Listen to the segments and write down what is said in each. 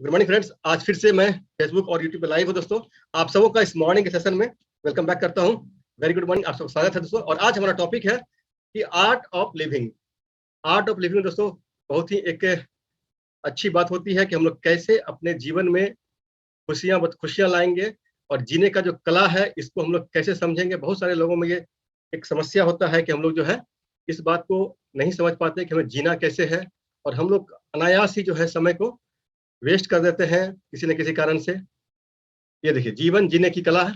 Good morning friends. आज फिर से मैं फेसबुक और यूट्यूब पे लाइव हूँ दोस्तों। आप सबों का इस मॉर्निंग के सेशन में वेलकम बैक करता हूँ। वेरी गुड मॉर्निंग, आप सबका स्वागत है दोस्तों। और आज हमारा टॉपिक है कि art of living. Art of living दोस्तों बहुत ही एक अच्छी बात होती है कि हम लोग कैसे अपने जीवन में खुशियां लाएंगे और जीने का जो कला है इसको हम लोग कैसे समझेंगे। बहुत सारे लोगों में ये एक समस्या होता है कि हम लोग जो है इस बात को नहीं समझ पाते कि हमें जीना कैसे है, और हम लोग अनायास ही जो है समय को वेस्ट कर देते हैं किसी न किसी कारण से। ये देखिए, जीवन जीने की कला है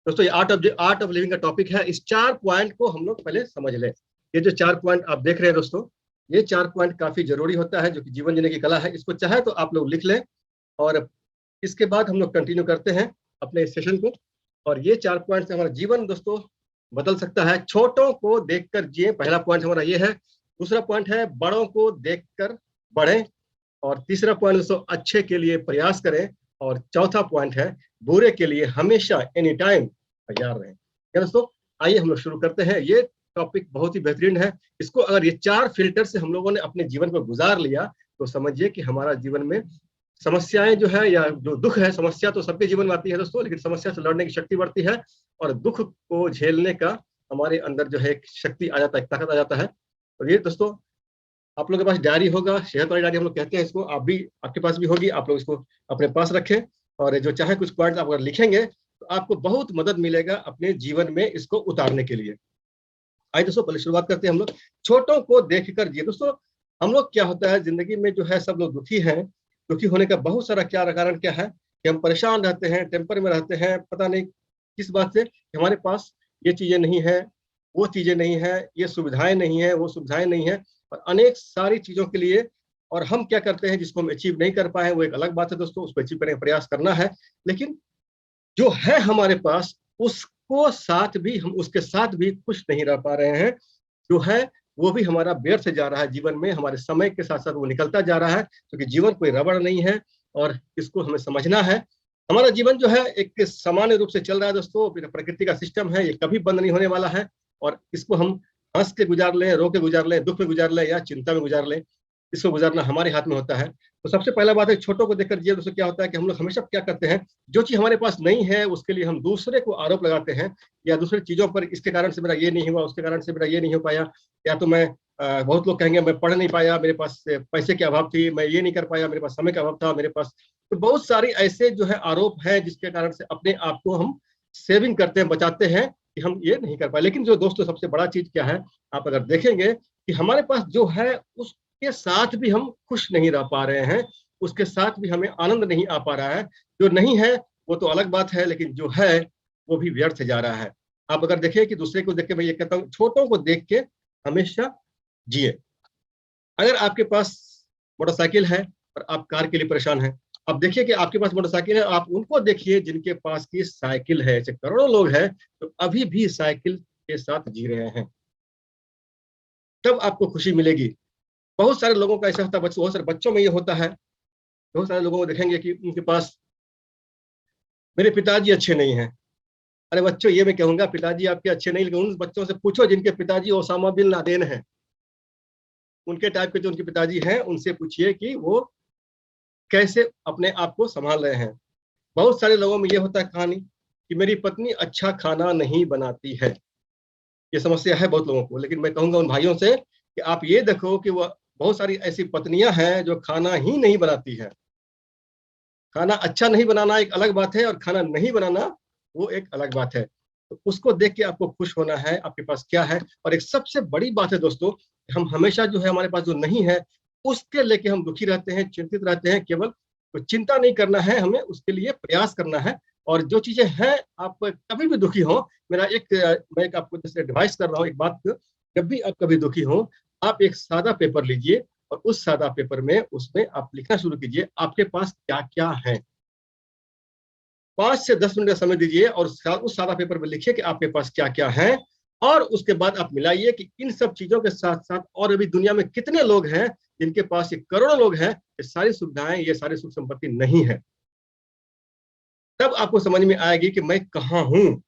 दोस्तों। ये आर्ट ऑफ लिविंग का टॉपिक है। इस 4 पॉइंट को हम लोग पहले समझ लें। ये जो 4 पॉइंट आप देख रहे हैं दोस्तों, ये 4 पॉइंट काफी जरूरी होता है, जो कि जीवन जीने की कला है। इसको चाहे तो आप लोग लिख लें और इसके बाद हम लोग कंटिन्यू करते हैं अपने सेशन को। और ये 4 पॉइंट से हमारा जीवन दोस्तों बदल सकता है। छोटों को देखकर जिए, पहला पॉइंट हमारा ये है। दूसरा पॉइंट है बड़ों को देखकर बढ़ें। और तीसरा पॉइंट दोस्तों, अच्छे के लिए प्रयास करें। और चौथा पॉइंट है बुरे के लिए हमेशा एनी टाइम तैयार रहें। क्या दोस्तों, आइए हम लोग शुरू करते हैं। ये टॉपिक बहुत ही बेहतरीन है। इसको अगर ये 4 फिल्टर से हम लोगों ने अपने जीवन को गुजार लिया तो समझिए कि हमारा जीवन में समस्याएं जो है या जो दुख है, समस्या तो सबके जीवन में आती है दोस्तों, लेकिन समस्या से लड़ने की शक्ति बढ़ती है और दुख को झेलने का हमारे अंदर जो है एक शक्ति आ जाता है, एक ताकत आ जाता है। तो ये दोस्तों, आप लोगों के पास डायरी होगा, सेहत वाली डायरी हम लोग कहते हैं इसको, आप भी आपके पास भी होगी। आप लोग इसको अपने पास रखें और जो चाहे कुछ पॉइंट आप अगर लिखेंगे तो आपको बहुत मदद मिलेगा अपने जीवन में इसको उतारने के लिए। आइए दोस्तों, पहले शुरुआत करते हैं हम लोग छोटों को देखकर जिए। दोस्तों, हम लोग क्या होता है जिंदगी में जो है सब लोग दुखी हैं। दुखी होने का बहुत सारा कारण क्या है कि हम परेशान रहते हैं, टेम्पर में रहते हैं, पता नहीं किस बात से कि हमारे पास ये चीजें नहीं है, वो चीजें नहीं है, ये सुविधाएं नहीं है, वो सुविधाएं नहीं है, और अनेक सारी चीजों के लिए। और हम क्या करते हैं जिसको हम अचीव नहीं कर पाए, वो एक अलग बात है दोस्तों, उसको अचीव करने का प्रयास करना है। लेकिन जो है हमारे पास उसको साथ भी हम उसके साथ भी खुश नहीं रह पा रहे हैं। जो है वो भी हमारा व्यर्थ जा रहा है जीवन में, हमारे समय के साथ साथ वो निकलता जा रहा है, क्योंकि जीवन कोई रबड़ नहीं है और इसको हमें समझना है। हमारा जीवन जो है एक सामान्य रूप से चल रहा है दोस्तों, प्रकृति का सिस्टम है, ये कभी बंद नहीं होने वाला है। और इसको हम हंस के गुजार लें, रो के गुजार लें, दुख में गुजार लें या चिंता में गुजार लें, इसको गुजारना हमारे हाथ में होता है। तो सबसे पहला बात है छोटों को देखकर जिए। दोस्तों क्या होता है कि हम लोग हमेशा क्या करते हैं, जो चीज हमारे पास नहीं है उसके लिए हम दूसरे को आरोप लगाते हैं, या दूसरे चीजों पर, इसके कारण से मेरा ये नहीं हुआ, उसके कारण से मेरा ये नहीं हो पाया, या तो मैं बहुत लोग कहेंगे मैं पढ़ नहीं पाया, मेरे पास पैसे की अभाव थी, मैं ये नहीं कर पाया, मेरे पास समय का अभाव था, मेरे पास। तो बहुत सारी ऐसे जो है आरोप है जिसके कारण से अपने आप को हम सेविंग करते हैं, बचाते हैं कि हम ये नहीं कर पाए। लेकिन जो दोस्तों सबसे बड़ा चीज क्या है, आप अगर देखेंगे कि हमारे पास जो है उसके साथ भी हम खुश नहीं रह पा रहे हैं, उसके साथ भी हमें आनंद नहीं आ पा रहा है। जो नहीं है वो तो अलग बात है, लेकिन जो है वो भी व्यर्थ जा रहा है। आप अगर देखें कि दूसरे को देख के, मैं ये कहता हूँ छोटों को देख के हमेशा जिए। अगर आपके पास मोटरसाइकिल है और आप कार के लिए परेशान हैं, अब देखिए कि आपके पास मोटरसाइकिल है, आप उनको देखिए जिनके पास की साइकिल है। ऐसे करोड़ों लोग हैं तो अभी भी साइकिल के साथ जी रहे हैं, तब आपको खुशी मिलेगी। बहुत सारे लोगों का ऐसा होता है, बहुत सारे बच्चों में ये होता है। बहुत सारे लोगों को देखेंगे कि उनके पास, मेरे पिताजी अच्छे नहीं हैं। अरे बच्चों, ये मैं कहूंगा पिताजी आपके अच्छे नहीं, लेकिन उन बच्चों से पूछो जिनके पिताजी ओसामा बिन लादेन हैं, उनके टाइप के जो उनके पिताजी हैं, उनसे पूछिए कि वो कैसे अपने आप को संभाल रहे हैं। बहुत सारे लोगों में ये होता है कहानी कि मेरी पत्नी अच्छा खाना नहीं बनाती है। ये समस्या है बहुत लोगों को। लेकिन मैं कहूंगा उन भाइयों से कि आप ये देखो कि वो बहुत सारी ऐसी पत्नियां हैं जो खाना ही नहीं बनाती है। खाना अच्छा नहीं बनाना एक अलग बात है और खाना नहीं बनाना वो एक अलग बात है। तो उसको देख के आपको खुश होना है, आपके पास क्या है। और एक सबसे बड़ी बात है दोस्तों, हम हमेशा जो है हमारे पास जो नहीं है उसके लेके हम दुखी रहते हैं, चिंतित रहते हैं। केवल तो चिंता नहीं करना है, हमें उसके लिए प्रयास करना है। और जो चीजें हैं, आप कभी भी दुखी हो, मैं एक आपको जैसे एडवाइस कर रहा हूँ एक बात, जब भी आप कभी दुखी हो, आप एक सादा पेपर लीजिए और उस सादा पेपर में उसमें आप लिखना शुरू कीजिए आपके पास क्या क्या है। 5 से 10 मिनट का समय दीजिए और उस सादा पेपर में लिखिए कि आपके पास क्या क्या है। और उसके बाद आप मिलाइए कि इन सब चीजों के साथ साथ और अभी दुनिया में कितने लोग हैं जिनके पास, ये करोड़ों लोग हैं, ये सारी सुविधाएं, ये सारी सुख संपत्ति नहीं है। तब आपको समझ में आएगी कि मैं कहाँ हूं,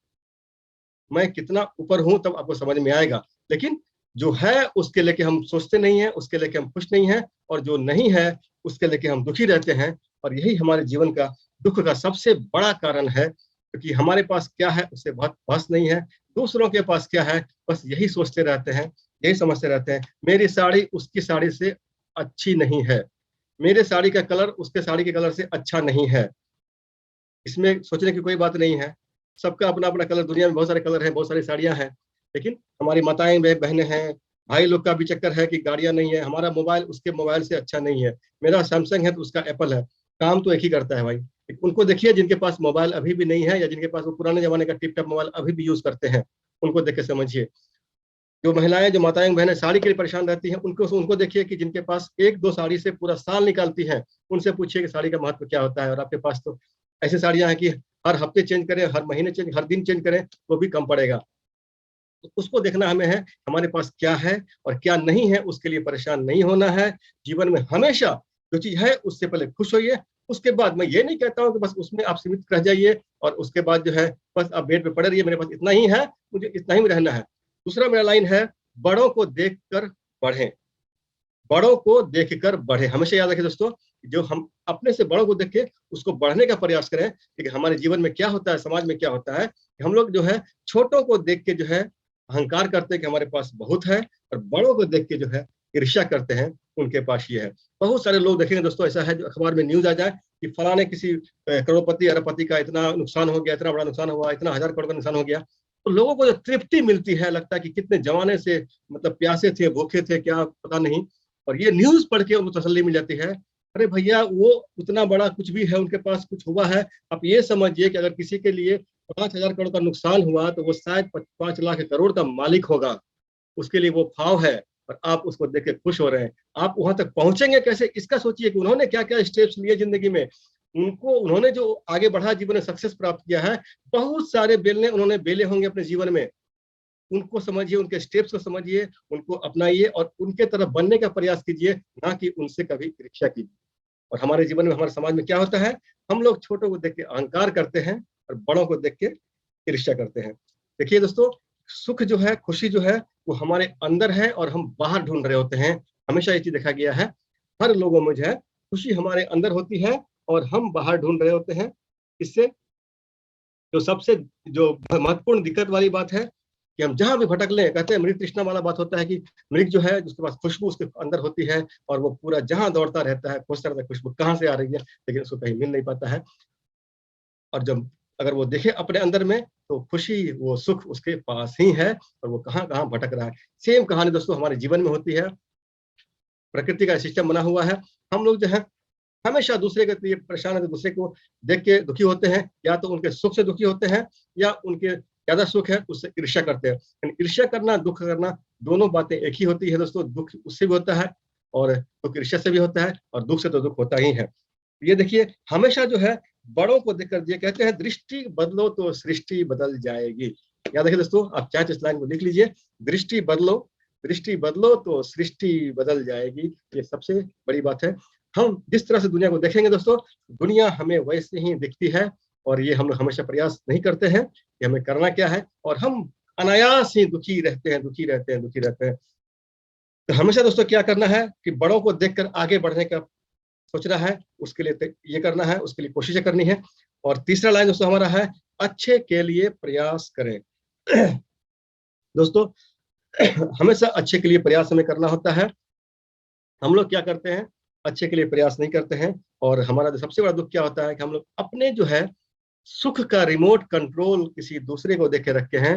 मैं कितना ऊपर हूं, तब आपको समझ में आएगा। लेकिन जो है उसके लेके हम सोचते नहीं हैं, उसके लेके हम खुश नहीं हैं, और जो नहीं है उसके लेके हम दुखी रहते हैं। और यही हमारे जीवन का दुख का सबसे बड़ा कारण है, क्योंकि हमारे पास क्या है उससे बहुत बहस नहीं है, दूसरों के पास क्या है बस यही सोचते रहते हैं, यही समझते रहते हैं। मेरी साड़ी उसकी साड़ी से अच्छी नहीं है, मेरे साड़ी का कलर उसके साड़ी के कलर से अच्छा नहीं है। इसमें सोचने की कोई बात नहीं है। सबका अपना अपना कलर, दुनिया में बहुत सारे कलर हैं, बहुत सारी साड़ियां हैं, लेकिन हमारी माताएं बहनें हैं, भाई लोग का भी चक्कर है कि गाड़ियां नहीं है, हमारा मोबाइल उसके मोबाइल से अच्छा नहीं है, मेरा सैमसंग है तो उसका एप्पल है। काम तो एक ही करता है भाई। उनको देखिए जिनके पास मोबाइल अभी भी नहीं है, या जिनके पास वो पुराने जमाने का टिप टॉप मोबाइल अभी भी यूज करते हैं, उनको देख के समझिए। जो महिलाएं, जो माताएं बहनें साड़ी के लिए परेशान रहती हैं, उनको उनको देखिए कि जिनके पास एक दो साड़ी से पूरा साल निकालती हैं, उनसे पूछिए कि साड़ी का महत्व क्या होता है। और आपके पास तो ऐसी साड़ियां हैं कि हर हफ्ते चेंज करें, हर महीने चेंज, हर दिन चेंज करें वो भी कम पड़ेगा। तो उसको देखना हमें है, हमारे पास क्या है और क्या नहीं है, उसके लिए परेशान नहीं होना है। जीवन में हमेशा जो चीज है उससे पहले खुश होइए, उसके बाद मैं ये नहीं कहता हूँ कि बस उसमें आप सीमित रह जाइए और उसके बाद जो है बस आप बेड पे पड़े रहिए, मेरे पास इतना ही है, मुझे इतना ही रहना है। दूसरा मेरा लाइन है, बड़ों को देख कर बढ़े, बड़ों को देखकर बढ़े। हमेशा याद रखें दोस्तों, जो हम अपने से बड़ों को देख के उसको बढ़ने का प्रयास करें। लेकिन हमारे जीवन में क्या होता है, समाज में क्या होता है कि हम लोग जो है छोटों को देख के जो है अहंकार करते हैं कि हमारे पास बहुत है, और बड़ों को देख के जो है ईर्ष्या करते हैं उनके पास ये है। बहुत सारे लोग देखेंगे दोस्तों, ऐसा है जो अखबार में न्यूज आ जाए कि फलाने किसी करोड़पति अरबपति का इतना नुकसान हो गया, इतना बड़ा नुकसान हुआ, इतना हजार करोड़ का नुकसान हो गया, तो लोगों को जो तृप्ति मिलती है, लगता है कि कितने जमाने से मतलब प्यासे थे, भूखे थे, क्या पता नहीं। और ये न्यूज पढ़ के उनको तसल्ली मिल जाती है, अरे भैया वो उतना बड़ा कुछ भी है, उनके पास कुछ हुआ है। आप ये समझिए कि अगर किसी के लिए 5,000 करोड़ का नुकसान हुआ तो वो शायद 5 लाख करोड़ का मालिक होगा, उसके लिए वो भाव है, और आप उसको देख के खुश हो रहे हैं। आप वहां तक पहुंचेंगे कैसे, इसका सोचिए कि उन्होंने क्या क्या स्टेप्स लिए जिंदगी में, उन्होंने जो आगे बढ़ा जीवन में, सक्सेस प्राप्त किया है। बहुत सारे बेलने उन्होंने बेले होंगे अपने जीवन में, उनको समझिए, उनके स्टेप्स को समझिए, उनको अपनाइए और उनके तरफ बनने का प्रयास कीजिए, ना कि उनसे कभी ईर्ष्या कीजिए। और हमारे जीवन में, हमारे समाज में क्या होता है, हम लोग छोटों को देख के अहंकार करते हैं और बड़ों को देख के ईर्ष्या करते हैं। देखिए दोस्तों, सुख जो है, खुशी जो है, वो हमारे अंदर है और हम बाहर ढूंढ रहे होते हैं। हमेशा ये चीज देखा गया है, हर लोगों में जो है खुशी हमारे अंदर होती है और हम बाहर ढूंढ रहे होते हैं। इससे जो सबसे जो महत्वपूर्ण दिक्कत वाली बात है कि हम जहां भी भटक लें, कहते हैं मृग तृष्णा वाला बात होता है कि मृग जो है जिसके पास खुशबू उसके अंदर होती है, और वो पूरा जहां दौड़ता रहता है, खोजता रहता है खुशबू कहाँ से आ रही है, लेकिन उसको कहीं मिल नहीं पाता है। और जब अगर वो देखे अपने अंदर में, तो खुशी, वो सुख उसके पास ही है, और वो कहाँ कहाँ भटक रहा है। सेम कहानी दोस्तों हमारे जीवन में होती है। प्रकृति का सिस्टम बना हुआ है, हम लोग जो है हमेशा दूसरे के लिए परेशान है, दूसरे को देख के दुखी होते हैं, या तो उनके सुख से दुखी होते हैं, या उनके ज्यादा सुख है उससे ईर्ष्या करते हैं। ईर्ष्या करना, दुख करना, दोनों बातें एक ही होती है दोस्तों। दुख उससे भी होता है और दुख ईर्ष्या से भी होता है, और दुख से तो दुख होता ही है। ये देखिए, हमेशा जो है बड़ों को देखकर, ये कहते हैं दृष्टि बदलो तो सृष्टि बदल जाएगी। याद रखिए दोस्तों, आप चाहे तो इस लाइन को लिख लीजिए, दृष्टि बदलो, दृष्टि बदलो तो सृष्टि बदल जाएगी। ये सबसे बड़ी बात है। हम जिस तरह से दुनिया को देखेंगे दोस्तों, दुनिया हमें वैसे ही दिखती है। और ये हम लोग हमेशा प्रयास नहीं करते हैं कि हमें करना क्या है, और हम अनायास ही दुखी रहते हैं, दुखी रहते हैं, दुखी रहते हैं। तो हमेशा दोस्तों क्या करना है कि बड़ों को देखकर आगे बढ़ने का सोचना है, उसके लिए ये करना है, उसके लिए कोशिशें करनी है। और तीसरा लाइन दोस्तों हमारा है, अच्छे के लिए प्रयास करें। दोस्तों, हमेशा अच्छे के लिए प्रयास हमें करना होता है। हम लोग क्या करते हैं, अच्छे के लिए प्रयास नहीं करते हैं। और हमारा जो सबसे बड़ा दुख क्या होता है कि हम लोग अपने जो है सुख का रिमोट कंट्रोल किसी दूसरे को देके रखे हैं।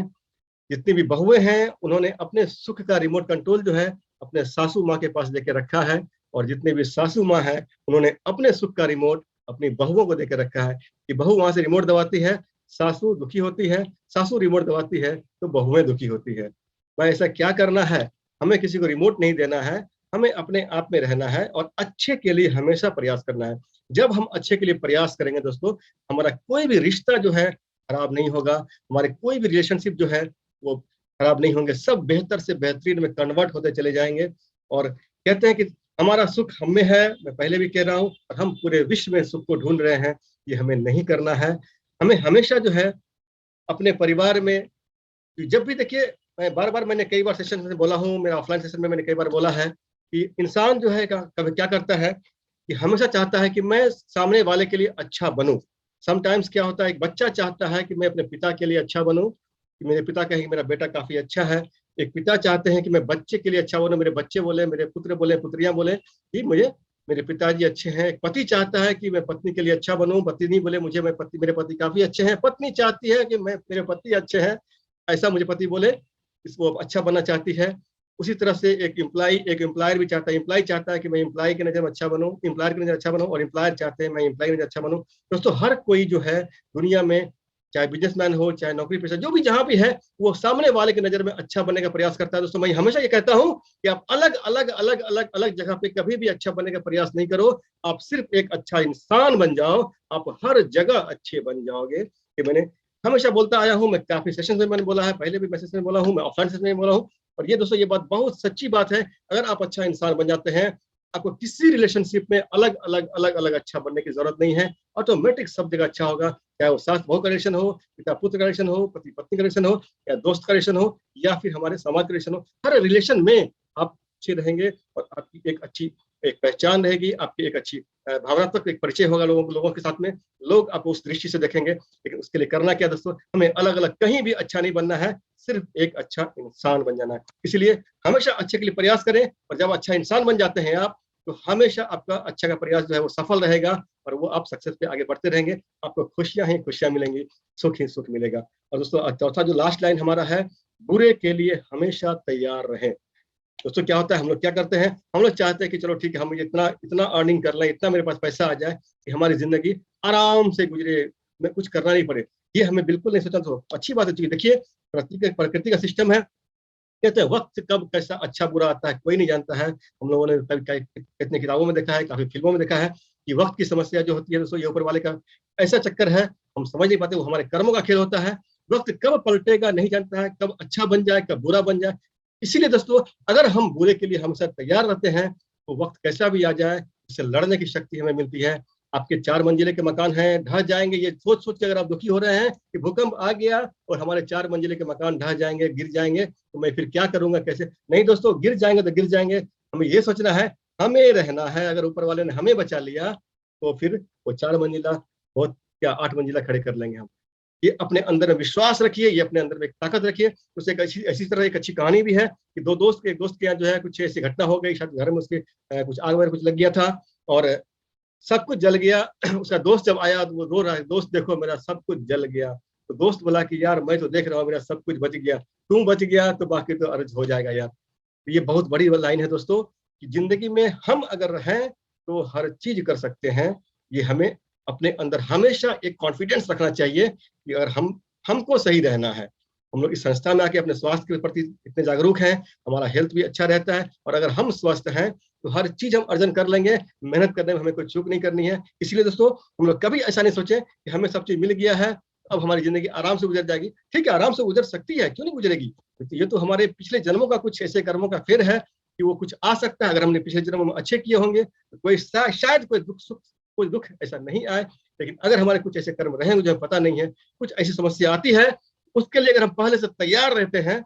जितनी भी बहुएं हैं, उन्होंने अपने सुख का रिमोट कंट्रोल जो है अपने सासू माँ के पास देके रखा है, और जितने भी सासू माँ है, उन्होंने अपने सुख का रिमोट अपनी बहुओं को देके रखा है कि बहू वहां से रिमोट दबाती है, सासू दुखी होती है, सासू रिमोट दबाती है तो बहुएं दुखी होती है। भाई ऐसा क्या करना है, हमें किसी को रिमोट नहीं देना है, हमें अपने आप में रहना है और अच्छे के लिए हमेशा प्रयास करना है। जब हम अच्छे के लिए प्रयास करेंगे दोस्तों, हमारा कोई भी रिश्ता जो है खराब नहीं होगा, हमारे कोई भी रिलेशनशिप जो है वो खराब नहीं होंगे, सब बेहतर से बेहतरीन में कन्वर्ट होते चले जाएंगे। और कहते हैं कि हमारा सुख हम में है, मैं पहले भी कह रहा हूँ, और हम पूरे विश्व में सुख को ढूंढ रहे हैं। ये हमें नहीं करना है। हमें हमेशा जो है अपने परिवार में, जब भी देखिए मैं बार बार मैंने कई बार सेशन में बोला हूँ, मेरा ऑफलाइन सेशन में मैंने कई बार बोला है कि इंसान जो है कभी क्या करता है कि हमेशा चाहता है कि मैं सामने वाले के लिए अच्छा बनूं। समटाइम्स क्या होता है, एक बच्चा चाहता है कि मैं अपने पिता के लिए अच्छा बनूं, कि मेरे पिता कहें कि मेरा बेटा काफी अच्छा है। एक पिता चाहते हैं कि मैं बच्चे के लिए अच्छा बनूं, मेरे बच्चे बोले, मेरे पुत्र बोले, पुत्रियां बोले कि मुझे मेरे पिताजी अच्छे हैं। एक पति चाहता है कि मैं पत्नी के लिए अच्छा बनूं, पत्नी बोले मुझे मेरे पति काफी अच्छे हैं। पत्नी चाहती है कि मैं मेरे पति अच्छे हैं, ऐसा मुझे पति बोले, इसको अच्छा बनना चाहती है। उसी तरह से एक एम्प्लॉयर भी चाहता है, एम्प्लॉय चाहता है कि मैं एम्प्लॉय की नजर में अच्छा बनूं, एम्प्लॉयर की नजर अच्छा बनूं, और एम्प्लॉयर चाहते हैं मैं एम्प्लॉय की नजर अच्छा बनूं। दोस्तों हर कोई जो है दुनिया में, चाहे बिजनेसमैन हो, चाहे नौकरी पेशा, जो भी जहां भी है, वो सामने वाले की नजर में अच्छा बनने का प्रयास करता है। दोस्तों मैं हमेशा ये कहता हूं कि आप अलग अलग अलग अलग अलग जगह पे कभी भी अच्छा बनने का प्रयास नहीं करो। आप सिर्फ एक अच्छा इंसान बन जाओ, आप हर जगह अच्छे बन जाओगे। कि मैंने हमेशा बोलता आया हूं, मैं काफी सेशन में मैंने बोला है, पहले भी मैसेज में बोला हूं, मैं ऑफलाइन सेशन में बोला हूं, और ये दोस्तों ये बात बहुत सच्ची बात है। अगर आप अच्छा इंसान बन जाते हैं, आपको किसी रिलेशनशिप में अलग अलग अलग अलग अच्छा बनने की जरूरत नहीं है। ऑटोमेटिक सब जगह अच्छा होगा, चाहे वो सास बहू का रिलेशन हो, पिता पुत्र का रिलेशन हो, पति पत्नी का रिलेशन हो, या दोस्त का रिलेशन हो, या फिर हमारे समाज का रिलेशन हो। हर रिलेशन में आप अच्छे रहेंगे, और आपकी एक अच्छी एक पहचान रहेगी, आपकी एक अच्छी भावनात्मक एक परिचय होगा लोगों के साथ में। लोग आपको उस दृष्टि से देखेंगे। लेकिन उसके लिए करना क्या दोस्तों, हमें अलग अलग कहीं भी अच्छा नहीं बनना है, सिर्फ एक अच्छा इंसान बन जाना है। इसलिए हमेशा अच्छे के लिए प्रयास करें, और जब अच्छा इंसान बन जाते हैं आप, तो हमेशा आपका अच्छा का प्रयास जो है वो सफल रहेगा, और वो आप सक्सेस पे आगे बढ़ते रहेंगे। आपको खुशियां ही खुशियां मिलेंगी, सुख ही सुख मिलेगा। और दोस्तों चौथा जो लास्ट लाइन हमारा है, बुरे के लिए हमेशा तैयार रहें। दोस्तों क्या होता है, हम लोग क्या करते हैं, हम लोग चाहते हैं कि चलो ठीक है, हम इतना इतना अर्निंग कर लें, इतना मेरे पास पैसा आ जाए कि हमारी जिंदगी आराम से गुजरे, मैं कुछ करना नहीं पड़े। ये हमें बिल्कुल नहीं सोचना। तो अच्छी बात है, देखिए प्रकृति का सिस्टम है। कहते हैं वक्त कब कैसा अच्छा बुरा आता है कोई नहीं जानता है। हम लोगों ने कितनी किताबों में देखा है, काफी फिल्मों में देखा है कि वक्त की समस्या जो होती है दोस्तों, ये ऊपर वाले का ऐसा चक्कर है, हम समझ नहीं पाते, वो हमारे कर्मों का खेल होता है। वक्त कब पलटेगा नहीं जानता है, कब अच्छा बन जाए कब बुरा बन जाए। इसीलिए दोस्तों अगर हम बुरे के लिए हमेशा तैयार रहते हैं, तो वक्त कैसा भी आ जाए, उससे लड़ने की शक्ति हमें मिलती है। आपके 4 मंजिले के मकान हैं, ढह जाएंगे, ये सोच सोच के अगर आप दुखी हो रहे हैं कि भूकंप आ गया और हमारे 4 मंजिले के मकान ढह जाएंगे, गिर जाएंगे, तो मैं फिर क्या करूंगा, कैसे, नहीं दोस्तों, गिर जाएंगे तो गिर जाएंगे। हमें ये सोचना है, हमें रहना है। अगर ऊपर वाले ने हमें बचा लिया, तो फिर वो 4 मंजिला बहुत क्या 8 मंजिला खड़े कर लेंगे हम। ये अपने अंदर में विश्वास रखिए, ये अपने अंदर में एक ताकत रखिए। उसे एक ऐसी तरह एक अच्छी कहानी भी है कि एक दोस्त के यहाँ जो है कुछ ऐसी घटना हो गई, शायद घर में उसके कुछ आग वगैरह कुछ लग गया था, और सब कुछ जल गया। उसका दोस्त जब आया तो वो रो रहा है, दोस्त देखो मेरा सब कुछ जल गया। तो दोस्त बोला कि यार मैं तो देख रहा हूँ मेरा सब कुछ बच गया, तू बच गया तो बाकी तो अर्ज हो जाएगा यार। तो ये बहुत बड़ी लाइन है दोस्तों, कि जिंदगी में हम अगर हैं तो हर चीज कर सकते हैं। ये हमें अपने अंदर हमेशा एक कॉन्फिडेंस रखना चाहिए कि अगर हमको सही रहना है। हम लोग इस संस्था में आके अपने स्वास्थ्य के प्रति इतने जागरूक हैं, हमारा हेल्थ भी अच्छा रहता है, और अगर हम स्वस्थ हैं तो हर चीज हम अर्जन कर लेंगे। मेहनत करने में हमें कोई चूक नहीं करनी है। इसलिए दोस्तों हम लोग कभी ऐसा नहीं सोचे कि हमें सब चीज मिल गया है, अब हमारी जिंदगी आराम से गुजर जाएगी। ठीक है, आराम से गुजर सकती है, क्यों नहीं गुजरेगी। ये तो हमारे पिछले जन्मों का कुछ ऐसे कर्मों का फेर है कि वो कुछ आ सकता है। अगर हमने पिछले जन्म में अच्छे किए होंगे तो कोई शायद कोई दुख ऐसा नहीं आए। लेकिन अगर हमारे कुछ ऐसे कर्म रहे मुझे पता नहीं है, कुछ ऐसी समस्या आती है, उसके लिए अगर हम पहले से तैयार रहते हैं,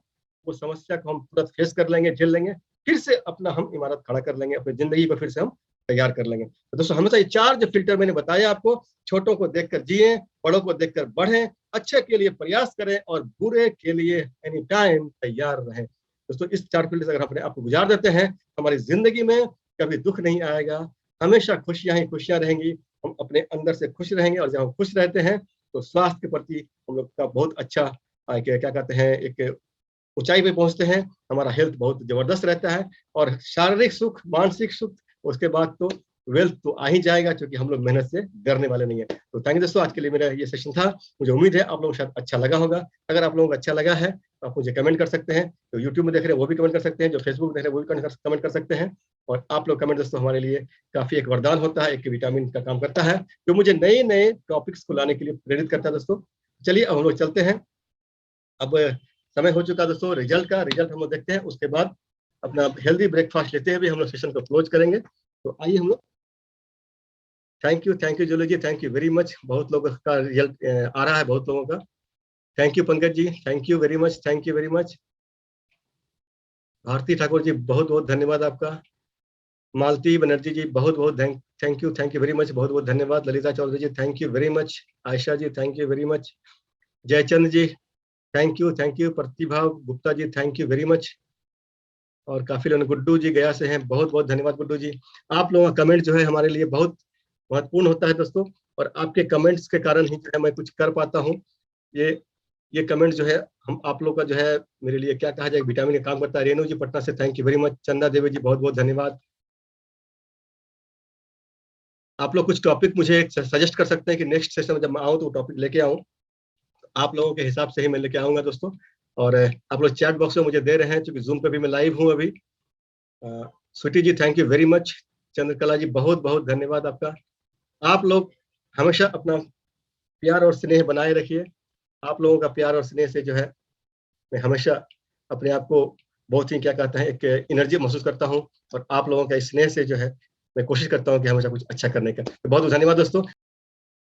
वो समस्या को हम तुरंत फेस कर लेंगे, झेल लेंगे, फिर से अपना हम इमारत खड़ा कर लेंगे, अपनी जिंदगी को फिर से हम तैयार कर लेंगे। तो दोस्तों हमेशा ये 4 जो फिल्टर मैंने बताया आपको, छोटों को देखकर जिए, बड़ों को देखकर बढ़ें, अच्छे के लिए प्रयास करें, और बुरे के लिए एनी टाइम तैयार रहें। दोस्तों इस 4 फिल्टर से अगर अपने आप को गुजार देते हैं, हमारी जिंदगी में कभी दुख नहीं आएगा, हमेशा खुशियां ही खुशियां रहेंगी। हम अपने अंदर से खुश रहेंगे, और जब हम खुश रहते हैं तो स्वास्थ्य के प्रति हम लोग का बहुत अच्छा क्या कहते हैं एक ऊंचाई पे पहुंचते हैं। हमारा हेल्थ बहुत जबरदस्त रहता है, और शारीरिक सुख, मानसिक सुख, उसके बाद तो वेल्थ तो आ ही जाएगा, क्योंकि हम लोग मेहनत से डरने वाले नहीं है। तो थैंक यू दोस्तों, आज के लिए मेरा ये सेशन था। मुझे उम्मीद है आप लोगों को शायद अच्छा लगा होगा। अगर आप लोगों को अच्छा लगा है तो आप मुझे कमेंट कर सकते हैं, जो यूट्यूब में देख रहे हैं वो भी कमेंट कर सकते हैं, जो फेसबुक देख रहे हैं वो भी कमेंट कर सकते हैं। और आप लोग कमेंट दोस्तों हमारे लिए काफी एक वरदान होता है, एक विटामिन का काम करता है, जो मुझे नए नए टॉपिक्स को लाने के लिए प्रेरित करता है दोस्तों। चलिए अब हम लोग चलते हैं। अब समय हो चुका दोस्तों रिजल्ट हम लोग देखते हैं, उसके बाद अपना हेल्दी ब्रेकफास्ट लेते हुए हम लोग सेशन को क्लोज करेंगे। तो आइए हम लोग। Thank you Jolo ji, thank you very much. बहुत लोगों का रिजल्ट आ रहा है, बहुत लोगों का। Thank you Pankaj ji, thank you very much, thank you very much. Bharti Thakur ji बहुत बहुत धन्यवाद आपका। मालती बनर्जी जी बहुत बहुत थैंक यू वेरी मच, बहुत बहुत धन्यवाद। Lalita Chaudhary ji thank you very much. Ayesha ji thank you very much. Jaichand ji thank you. Pratibha Gupta ji thank you very much. और काफी लोग, गुड्डू जी गया से हैं, बहुत बहुत धन्यवाद गुड्डू जी। आप लोगों का कमेंट जो है हमारे लिए बहुत महत्वपूर्ण होता है दोस्तों, और आपके कमेंट्स के कारण ही जो है मैं कुछ कर पाता हूँ। ये ये कमेंट जो है हम आप लोग का जो है मेरे लिए क्या कहा जाए, विटामिन का काम करता है। रेणु जी पटना से thank you very much. Chanda Devi जी बहुत बहुत धन्यवाद। आप लोग कुछ टॉपिक मुझे सजेस्ट कर सकते हैं कि नेक्स्ट सेशन में जब मैं आऊँ तो टॉपिक लेके आऊँ। आप लोगों के हिसाब से ही मैं लेके आऊंगा दोस्तों। और आप लोग चैट बॉक्स में मुझे दे रहे हैं, क्योंकि जूम पे भी मैं लाइव हूँ अभी। Sweety ji thank you very much. Chandrakala ji बहुत बहुत धन्यवाद आपका। आप लोग हमेशा अपना प्यार और स्नेह बनाए रखिए। आप लोगों का प्यार और स्नेह से जो है मैं हमेशा अपने आप को बहुत ही क्या कहते हैं एक एनर्जी महसूस करता हूँ, और आप लोगों का इस स्नेह से जो है मैं कोशिश करता हूँ कि हमेशा कुछ अच्छा करने का। तो बहुत बहुत धन्यवाद दोस्तों।